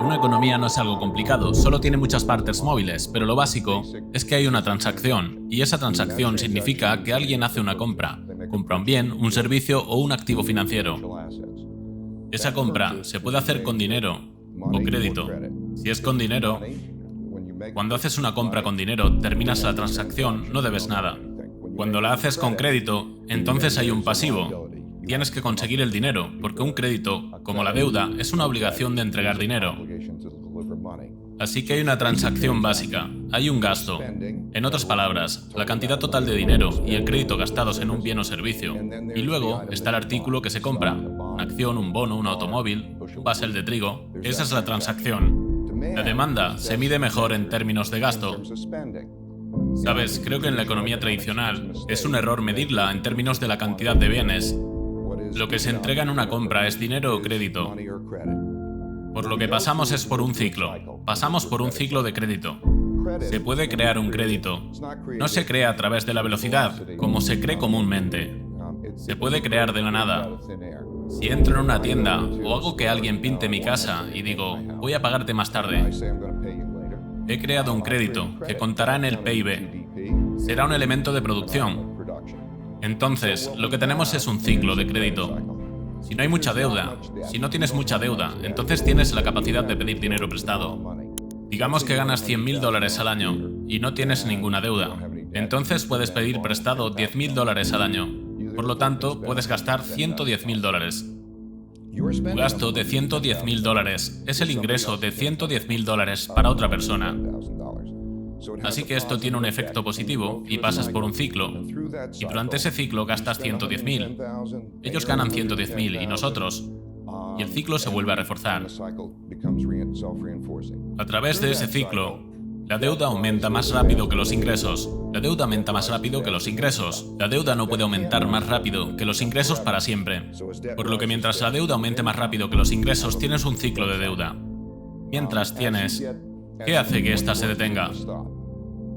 Una economía no es algo complicado, solo tiene muchas partes móviles, pero lo básico es que hay una transacción, y esa transacción significa que alguien hace una compra. Compra un bien, un servicio o un activo financiero. Esa compra se puede hacer con dinero o crédito. Si es con dinero, cuando haces una compra con dinero, terminas la transacción, no debes nada. Cuando la haces con crédito, entonces hay un pasivo. Tienes que conseguir el dinero, porque un crédito, como la deuda, es una obligación de entregar dinero. Así que hay una transacción básica, hay un gasto. En otras palabras, la cantidad total de dinero y el crédito gastados en un bien o servicio. Y luego está el artículo que se compra, una acción, un bono, un automóvil, un pastel de trigo. Esa es la transacción. La demanda se mide mejor en términos de gasto. Sabes, creo que en la economía tradicional es un error medirla en términos de la cantidad de bienes. Lo que se entrega en una compra es dinero o crédito. Por lo que pasamos es por un ciclo. Pasamos por un ciclo de crédito. Se puede crear un crédito. No se crea a través de la velocidad, como se cree comúnmente. Se puede crear de la nada. Si entro en una tienda o hago que alguien pinte mi casa y digo, voy a pagarte más tarde, he creado un crédito que contará en el PIB. Será un elemento de producción. Entonces, lo que tenemos es un ciclo de crédito. Si no hay mucha deuda, si no tienes mucha deuda, entonces tienes la capacidad de pedir dinero prestado. Digamos que ganas $100.000 al año y no tienes ninguna deuda. Entonces puedes pedir prestado $10.000 al año. Por lo tanto, puedes gastar $110.000. Tu gasto de $110.000 es el ingreso de $110.000 para otra persona. Así que esto tiene un efecto positivo y pasas por un ciclo. Y durante ese ciclo gastas 110.000. Ellos ganan 110.000 y nosotros. Y el ciclo se vuelve a reforzar. A través de ese ciclo, la deuda aumenta más rápido que los ingresos. La deuda aumenta más rápido que los ingresos. La deuda no puede aumentar más rápido que los ingresos para siempre. Por lo que mientras la deuda aumente más rápido que los ingresos, tienes un ciclo de deuda. Mientras tienes... ¿Qué hace que ésta se detenga?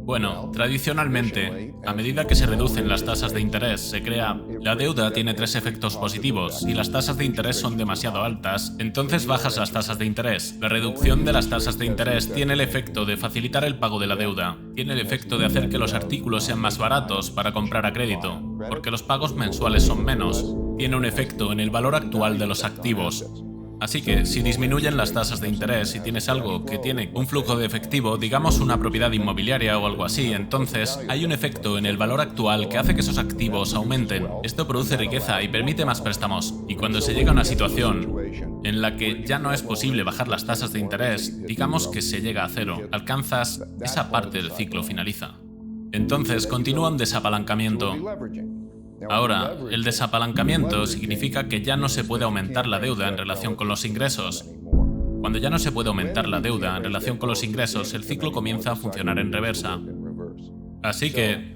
Bueno, tradicionalmente, a medida que se reducen las tasas de interés, se crea... La deuda tiene tres efectos positivos. Si las tasas de interés son demasiado altas, entonces bajas las tasas de interés. La reducción de las tasas de interés tiene el efecto de facilitar el pago de la deuda. Tiene el efecto de hacer que los artículos sean más baratos para comprar a crédito, porque los pagos mensuales son menos. Tiene un efecto en el valor actual de los activos. Así que, si disminuyen las tasas de interés y tienes algo que tiene un flujo de efectivo, digamos una propiedad inmobiliaria o algo así, entonces hay un efecto en el valor actual que hace que esos activos aumenten. Esto produce riqueza y permite más préstamos. Y cuando se llega a una situación en la que ya no es posible bajar las tasas de interés, digamos que se llega a cero, alcanzas esa parte del ciclo finaliza. Entonces continúa un desapalancamiento. Ahora, el desapalancamiento significa que ya no se puede aumentar la deuda en relación con los ingresos. Cuando ya no se puede aumentar la deuda en relación con los ingresos, el ciclo comienza a funcionar en reversa. Así que,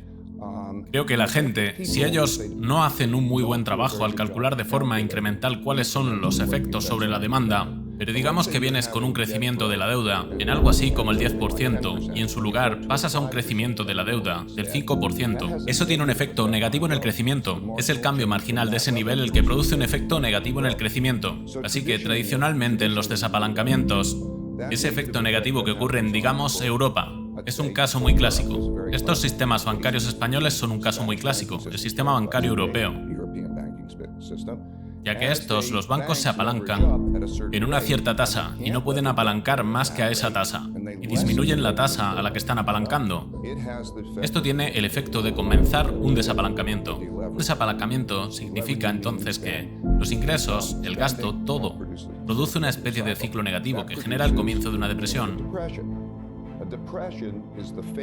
creo que la gente, si ellos no hacen un muy buen trabajo al calcular de forma incremental cuáles son los efectos sobre la demanda, pero digamos que vienes con un crecimiento de la deuda en algo así como el 10% y en su lugar pasas a un crecimiento de la deuda del 5%. Eso tiene un efecto negativo en el crecimiento. Es el cambio marginal de ese nivel el que produce un efecto negativo en el crecimiento. Así que tradicionalmente en los desapalancamientos, ese efecto negativo que ocurre en, digamos, Europa, es un caso muy clásico. Estos sistemas bancarios españoles son un caso muy clásico, el sistema bancario europeo. Ya que los bancos se apalancan en una cierta tasa y no pueden apalancar más que a esa tasa, y disminuyen la tasa a la que están apalancando. Esto tiene el efecto de comenzar un desapalancamiento. Un desapalancamiento significa entonces que los ingresos, el gasto, todo, produce una especie de ciclo negativo que genera el comienzo de una depresión.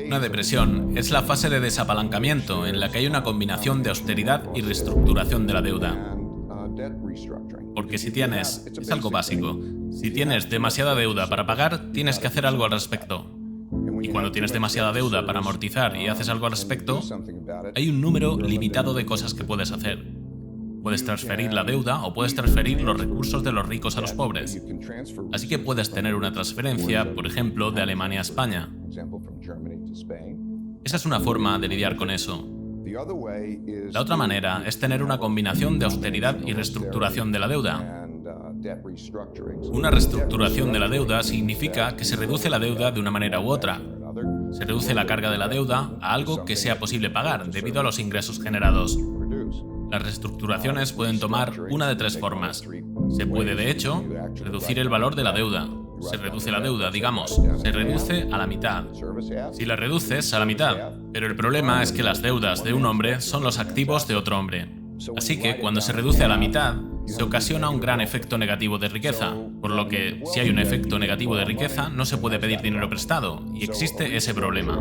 Una depresión es la fase de desapalancamiento en la que hay una combinación de austeridad y reestructuración de la deuda. Porque si tienes, es algo básico, si tienes demasiada deuda para pagar, tienes que hacer algo al respecto. Y cuando tienes demasiada deuda para amortizar y haces algo al respecto, hay un número limitado de cosas que puedes hacer. Puedes transferir la deuda o puedes transferir los recursos de los ricos a los pobres. Así que puedes tener una transferencia, por ejemplo, de Alemania a España. Esa es una forma de lidiar con eso. La otra manera es tener una combinación de austeridad y reestructuración de la deuda. Una reestructuración de la deuda significa que se reduce la deuda de una manera u otra. Se reduce la carga de la deuda a algo que sea posible pagar debido a los ingresos generados. Las reestructuraciones pueden tomar una de tres formas. Se puede, de hecho, reducir el valor de la deuda. Se reduce la deuda, digamos, se reduce a la mitad. Si la reduces a la mitad. Pero el problema es que las deudas de un hombre son los activos de otro hombre. Así que, cuando se reduce a la mitad, se ocasiona un gran efecto negativo de riqueza, por lo que, si hay un efecto negativo de riqueza, no se puede pedir dinero prestado, y existe ese problema.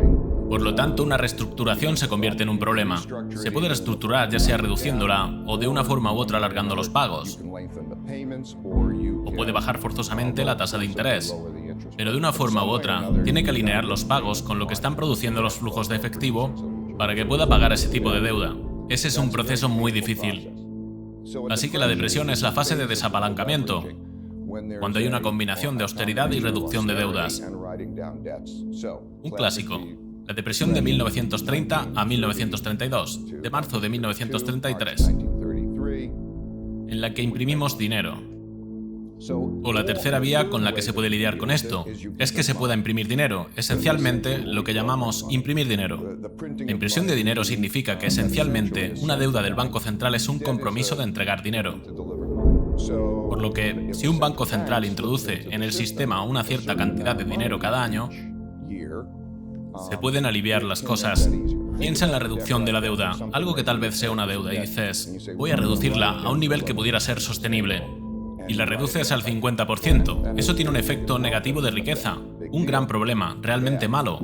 Por lo tanto, una reestructuración se convierte en un problema. Se puede reestructurar ya sea reduciéndola o de una forma u otra alargando los pagos. O puede bajar forzosamente la tasa de interés. Pero de una forma u otra, tiene que alinear los pagos con lo que están produciendo los flujos de efectivo para que pueda pagar ese tipo de deuda. Ese es un proceso muy difícil. Así que la depresión es la fase de desapalancamiento, cuando hay una combinación de austeridad y reducción de deudas. Un clásico. La depresión de 1930 a 1932, de marzo de 1933, en la que imprimimos dinero. O la tercera vía con la que se puede lidiar con esto es que se pueda imprimir dinero, esencialmente lo que llamamos imprimir dinero. La impresión de dinero significa que esencialmente una deuda del Banco Central es un compromiso de entregar dinero. Por lo que, si un banco central introduce en el sistema una cierta cantidad de dinero cada año, se pueden aliviar las cosas. Piensa en la reducción de la deuda, algo que tal vez sea una deuda, y dices, voy a reducirla a un nivel que pudiera ser sostenible. Y la reduces al 50%. Eso tiene un efecto negativo de riqueza, un gran problema, realmente malo.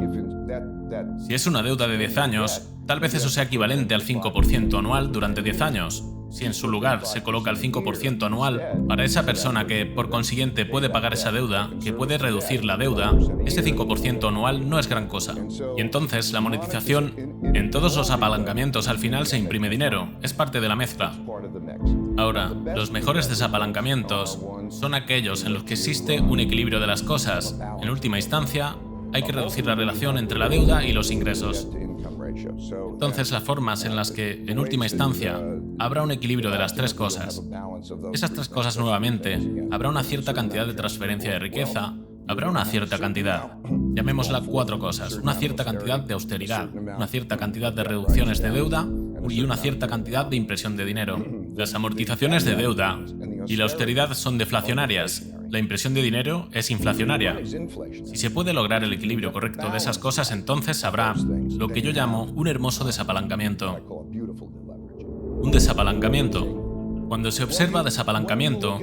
Si es una deuda de 10 años, tal vez eso sea equivalente al 5% anual durante 10 años. Si en su lugar se coloca el 5% anual, para esa persona que, por consiguiente, puede pagar esa deuda, que puede reducir la deuda, ese 5% anual no es gran cosa. Y entonces la monetización, en todos los apalancamientos al final se imprime dinero, es parte de la mezcla. Ahora, los mejores desapalancamientos son aquellos en los que existe un equilibrio de las cosas. En última instancia, hay que reducir la relación entre la deuda y los ingresos. Entonces, las formas en las que, en última instancia, habrá un equilibrio de las tres cosas. Esas tres cosas nuevamente, habrá una cierta cantidad de transferencia de riqueza, habrá una cierta cantidad, llamémosla 4 cosas, una cierta cantidad de austeridad, una cierta cantidad de reducciones de deuda y una cierta cantidad de impresión de dinero. Las amortizaciones de deuda y la austeridad son deflacionarias. La impresión de dinero es inflacionaria. Si se puede lograr el equilibrio correcto de esas cosas, entonces habrá lo que yo llamo un hermoso desapalancamiento. Un desapalancamiento. Cuando se observa desapalancamiento,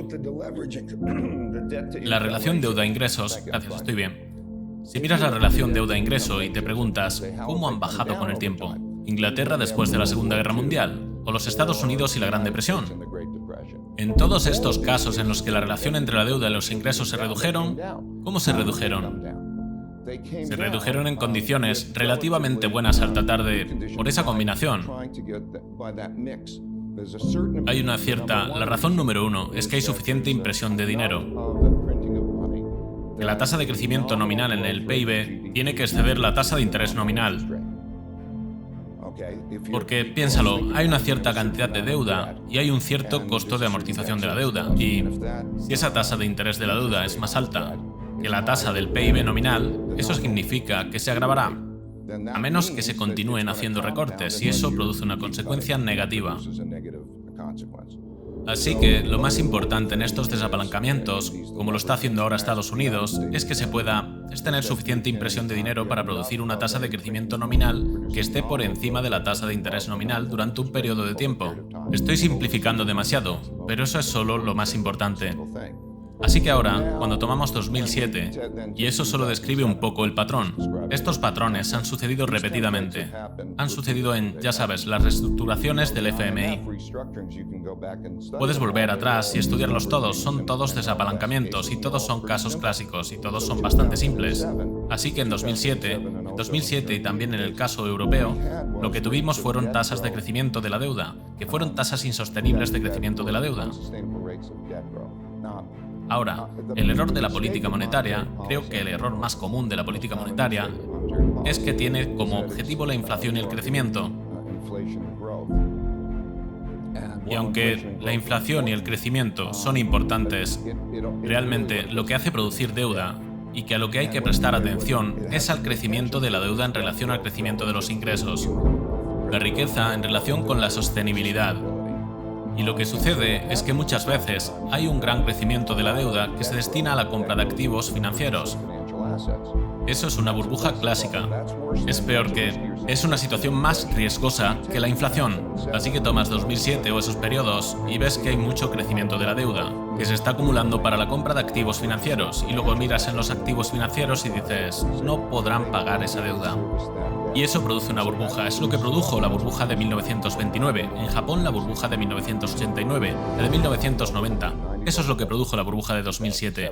la relación deuda-ingresos... Gracias, estoy bien. Si miras la relación deuda-ingreso y te preguntas ¿cómo han bajado con el tiempo? ¿Inglaterra después de la Segunda Guerra Mundial? ¿O los Estados Unidos y la Gran Depresión? En todos estos casos en los que la relación entre la deuda y los ingresos se redujeron, ¿cómo se redujeron? Se redujeron en condiciones relativamente buenas al tratar de... por esa combinación. Hay una cierta... La razón número 1 es que hay suficiente impresión de dinero. Que la tasa de crecimiento nominal en el PIB tiene que exceder la tasa de interés nominal. Porque, piénsalo, hay una cierta cantidad de deuda y hay un cierto costo de amortización de la deuda. Y si esa tasa de interés de la deuda es más alta que la tasa del PIB nominal, eso significa que se agravará, a menos que se continúen haciendo recortes, y eso produce una consecuencia negativa. Así que lo más importante en estos desapalancamientos, como lo está haciendo ahora Estados Unidos, es que es tener suficiente impresión de dinero para producir una tasa de crecimiento nominal que esté por encima de la tasa de interés nominal durante un periodo de tiempo. Estoy simplificando demasiado, pero eso es solo lo más importante. Así que ahora, cuando tomamos 2007, y eso solo describe un poco el patrón, estos patrones han sucedido repetidamente. Han sucedido en, ya sabes, las reestructuraciones del FMI. Puedes volver atrás y estudiarlos todos, son todos desapalancamientos y todos son casos clásicos y todos son bastante simples. Así que en 2007 y también en el caso europeo, lo que tuvimos fueron tasas de crecimiento de la deuda, que fueron tasas insostenibles de crecimiento de la deuda. Ahora, el error de la política monetaria, creo que el error más común de la política monetaria, es que tiene como objetivo la inflación y el crecimiento. Y aunque la inflación y el crecimiento son importantes, realmente lo que hace producir deuda y que a lo que hay que prestar atención es al crecimiento de la deuda en relación al crecimiento de los ingresos, la riqueza en relación con la sostenibilidad. Y lo que sucede es que muchas veces hay un gran crecimiento de la deuda que se destina a la compra de activos financieros. Eso es una burbuja clásica. Es peor que... Es una situación más riesgosa que la inflación. Así que tomas 2007 o esos periodos y ves que hay mucho crecimiento de la deuda, que se está acumulando para la compra de activos financieros, y luego miras en los activos financieros y dices, no podrán pagar esa deuda. Y eso produce una burbuja. Es lo que produjo la burbuja de 1929, en Japón la burbuja de 1989, la de 1990. Eso es lo que produjo la burbuja de 2007.